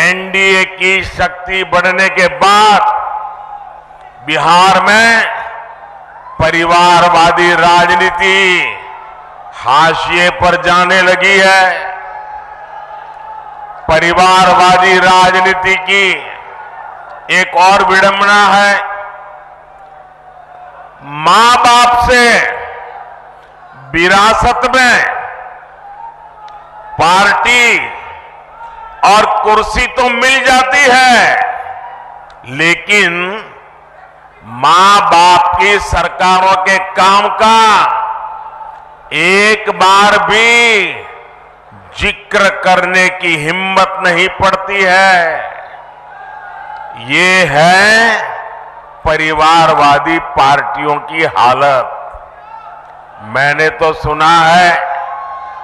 NDA की शक्ति बढ़ने के बाद बिहार में परिवारवादी राजनीति हाशिए पर जाने लगी है। परिवारवादी राजनीति की एक और विडंबना है, मां बाप से विरासत में पार्टी और कुर्सी तो मिल जाती है, लेकिन मां बाप की सरकारों के काम का एक बार भी जिक्र करने की हिम्मत नहीं पड़ती है। ये है परिवारवादी पार्टियों की हालत। मैंने तो सुना है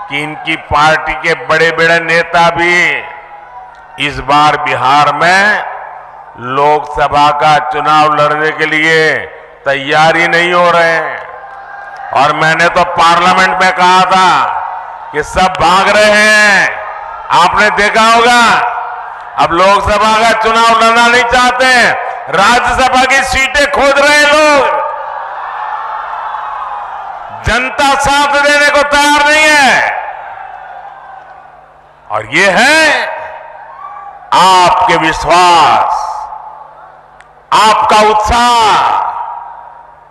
कि इनकी पार्टी के बड़े बड़े नेता भी इस बार बिहार में लोकसभा का चुनाव लड़ने के लिए तैयारी नहीं हो रहे हैं। और मैंने तो पार्लियामेंट में कहा था कि सब भाग रहे हैं। आपने देखा होगा, अब लोकसभा का चुनाव लड़ना नहीं चाहते, राज्यसभा की सीटें खोद रहे हैं लोग। जनता साथ देने को तैयार नहीं है। और ये है आपके विश्वास, आपका उत्साह,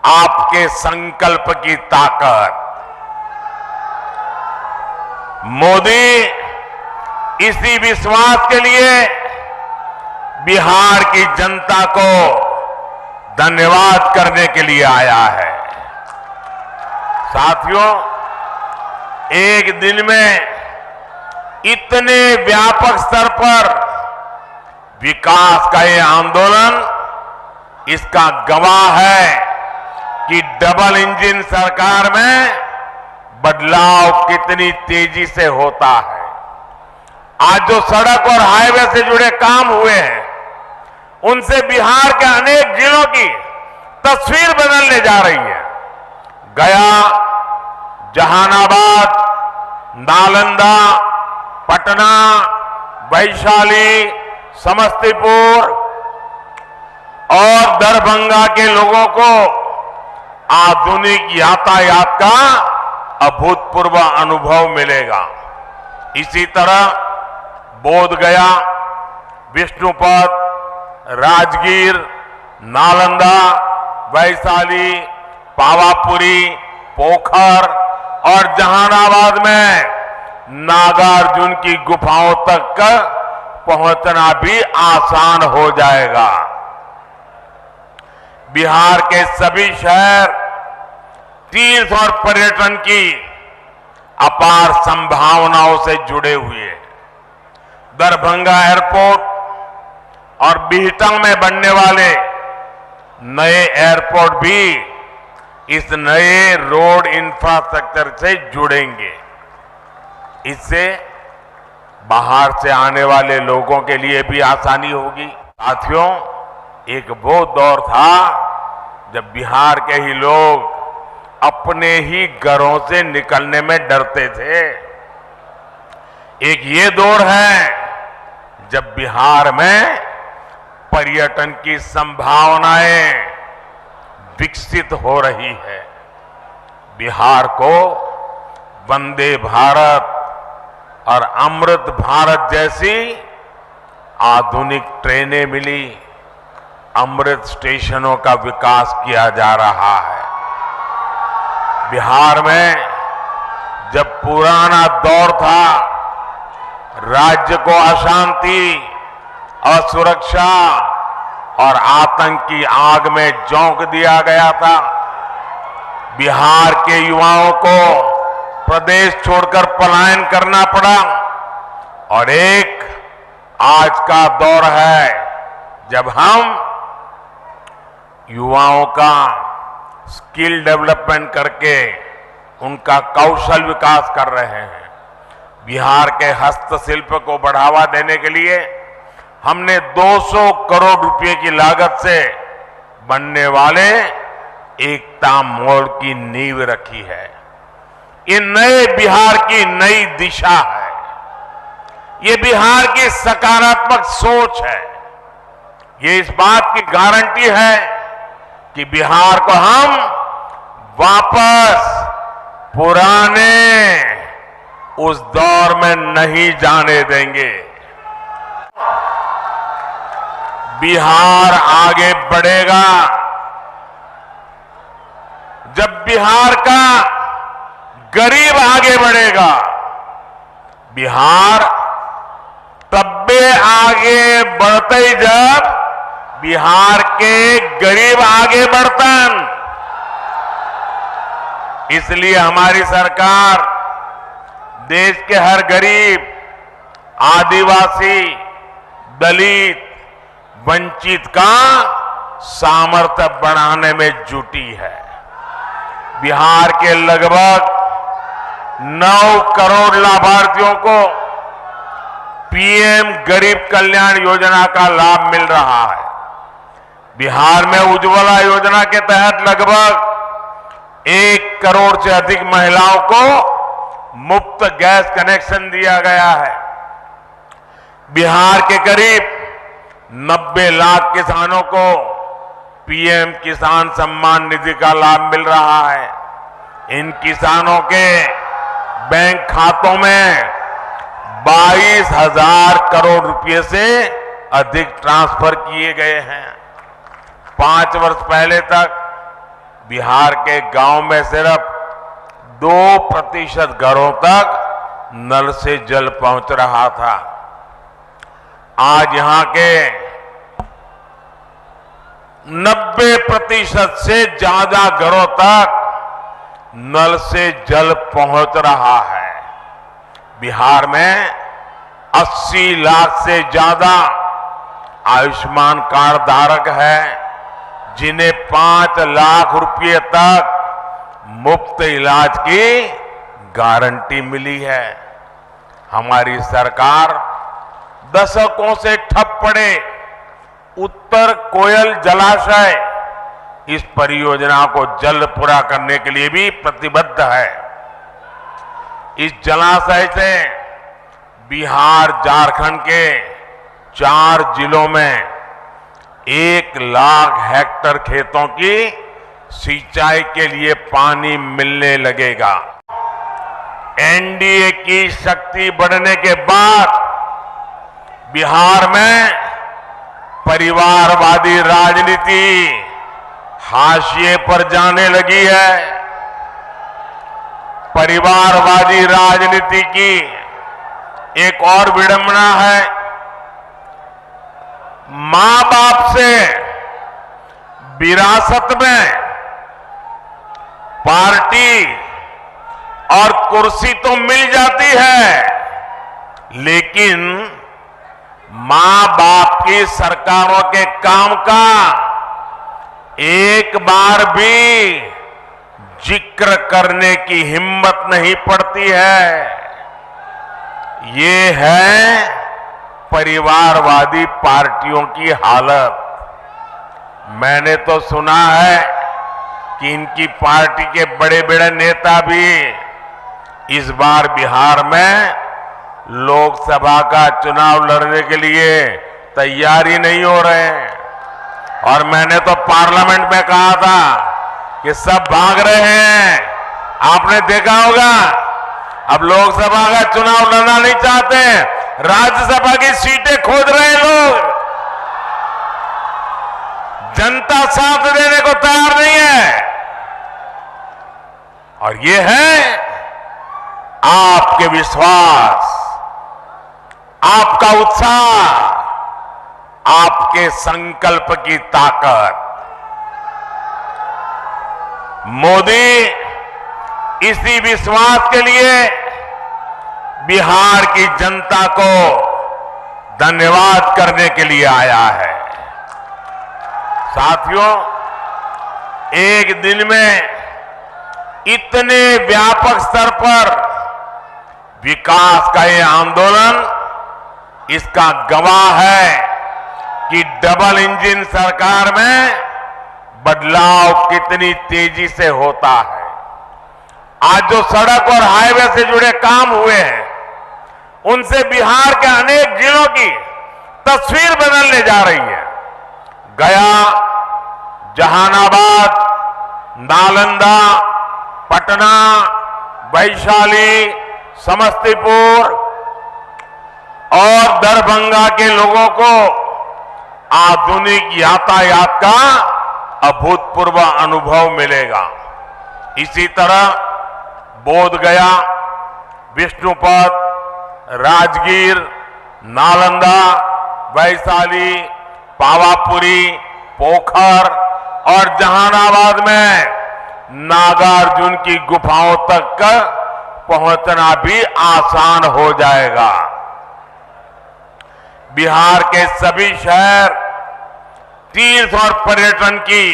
आपके संकल्प की ताकत। मोदी इसी विश्वास के लिए बिहार की जनता को धन्यवाद करने के लिए आया है। साथियों, एक दिन में इतने व्यापक स्तर पर विकास का ये आंदोलन इसका गवाह है कि डबल इंजन सरकार में बदलाव कितनी तेजी से होता है। आज जो सड़क और हाईवे से जुड़े काम हुए हैं, उनसे बिहार के अनेक जिलों की तस्वीर बदलने जा रही है। गया, जहानाबाद, नालंदा, पटना, वैशाली, समस्तीपुर और दरभंगा के लोगों को आधुनिक यातायात का अभूतपूर्व अनुभव मिलेगा। इसी तरह बोधगया, विष्णुपद, राजगीर, नालंदा, वैशाली, पावापुरी, पोखर और जहानाबाद में नागार्जुन की गुफाओं तक पहुंचना भी आसान हो जाएगा। बिहार के सभी शहर तीर्थ और पर्यटन की अपार संभावनाओं से जुड़े हुए हैं। दरभंगा एयरपोर्ट और बिहटा में बनने वाले नए एयरपोर्ट भी इस नए रोड इंफ्रास्ट्रक्चर से जुड़ेंगे। इससे बाहर से आने वाले लोगों के लिए भी आसानी होगी। साथियों, एक वो दौर था जब बिहार के ही लोग अपने ही घरों से निकलने में डरते थे। एक ये दौर है जब बिहार में पर्यटन की संभावनाएं विकसित हो रही है। बिहार को वंदे भारत और अमृत भारत जैसी आधुनिक ट्रेनें मिली। अमृत स्टेशनों का विकास किया जा रहा है। बिहार में जब पुराना दौर था, राज्य को अशांति, असुरक्षा और आतंक की आग में झोंक दिया गया था। बिहार के युवाओं को प्रदेश छोड़कर पलायन करना पड़ा। और एक आज का दौर है जब हम युवाओं का स्किल डेवलपमेंट करके उनका कौशल विकास कर रहे हैं। बिहार के हस्तशिल्प को बढ़ावा देने के लिए हमने 200 करोड़ रुपए की लागत से बनने वाले एकता मॉल की नींव रखी है। ये नए बिहार की नई दिशा है। ये बिहार की सकारात्मक सोच है। ये इस बात की गारंटी है कि बिहार को हम वापस पुराने उस दौर में नहीं जाने देंगे। बिहार आगे बढ़ेगा जब बिहार का गरीब आगे बढ़ेगा। बिहार तब्बे आगे बढ़ते ही जब बिहार के गरीब आगे बढ़तन। इसलिए हमारी सरकार देश के हर गरीब, आदिवासी, दलित, वंचित का सामर्थ्य बढ़ाने में जुटी है। बिहार के लगभग 9 करोड़ लाभार्थियों को पीएम गरीब कल्याण योजना का लाभ मिल रहा है। बिहार में उज्ज्वला योजना के तहत लगभग 1 करोड़ से अधिक महिलाओं को मुफ्त गैस कनेक्शन दिया गया है। बिहार के करीब 90 लाख किसानों को पीएम किसान सम्मान निधि का लाभ मिल रहा है। इन किसानों के बैंक खातों में 22,000 करोड़ रुपए से अधिक ट्रांसफर किए गए हैं। 5 वर्ष पहले तक बिहार के गांव में सिर्फ 2% घरों तक नल से जल पहुंच रहा था। आज यहां के 90% से ज्यादा घरों तक नल से जल पहुंच रहा है। बिहार में 80 लाख से ज्यादा आयुष्मान कार्ड धारक है, जिन्हें 5 लाख रुपए तक मुफ्त इलाज की गारंटी मिली है। हमारी सरकार दशकों से ठप पड़े उत्तर कोयल जलाशय इस परियोजना को जल्द पूरा करने के लिए भी प्रतिबद्ध है। इस जलाशय से बिहार, झारखंड के 4 जिलों में 1 लाख हेक्टेयर खेतों की सिंचाई के लिए पानी मिलने लगेगा। एनडीए की शक्ति बढ़ने के बाद बिहार में परिवारवादी राजनीति हाशिए पर जाने लगी है। परिवारवादी राजनीति की एक और विडंबना है, मां बाप से विरासत में पार्टी और कुर्सी तो मिल जाती है, लेकिन मां बाप की सरकारों के काम का एक बार भी जिक्र करने की हिम्मत नहीं पड़ती है। ये है परिवारवादी पार्टियों की हालत। मैंने तो सुना है कि इनकी पार्टी के बड़े बड़े नेता भी इस बार बिहार में लोकसभा का चुनाव लड़ने के लिए तैयारी नहीं हो रहे हैं। और मैंने तो पार्लियामेंट में कहा था कि सब भाग रहे हैं। आपने देखा होगा, अब लोकसभा का चुनाव लड़ना नहीं चाहते, राज्यसभा की सीटें खोज रहे हैं लोग। जनता साथ देने को तैयार नहीं है। और ये है आपके विश्वास, आपका उत्साह, आपके संकल्प की ताकत। मोदी इसी विश्वास के लिए बिहार की जनता को धन्यवाद करने के लिए आया है। साथियों, एक दिन में इतने व्यापक स्तर पर विकास का ये आंदोलन इसका गवाह है कि डबल इंजन सरकार में बदलाव कितनी तेजी से होता है। आज जो सड़क और हाईवे से जुड़े काम हुए हैं, उनसे बिहार के अनेक जिलों की तस्वीर बदलने जा रही है। गया, जहानाबाद, नालंदा, पटना, वैशाली, समस्तीपुर और दरभंगा के लोगों को आधुनिक यातायात का अभूतपूर्व अनुभव मिलेगा। इसी तरह बोधगया, विष्णुपद, राजगीर, नालंदा, वैशाली, पावापुरी, पोखर और जहानाबाद में नागार्जुन की गुफाओं तक पहुंचना भी आसान हो जाएगा। बिहार के सभी शहर तीर्थ और पर्यटन की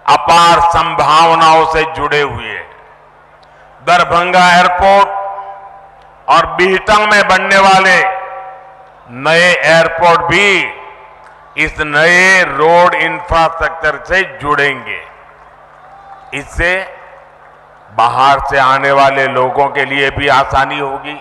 अपार संभावनाओं से जुड़े हुए हैं। दरभंगा एयरपोर्ट और बिहटा में बनने वाले नए एयरपोर्ट भी इस नए रोड इंफ्रास्ट्रक्चर से जुड़ेंगे। इससे बाहर से आने वाले लोगों के लिए भी आसानी होगी।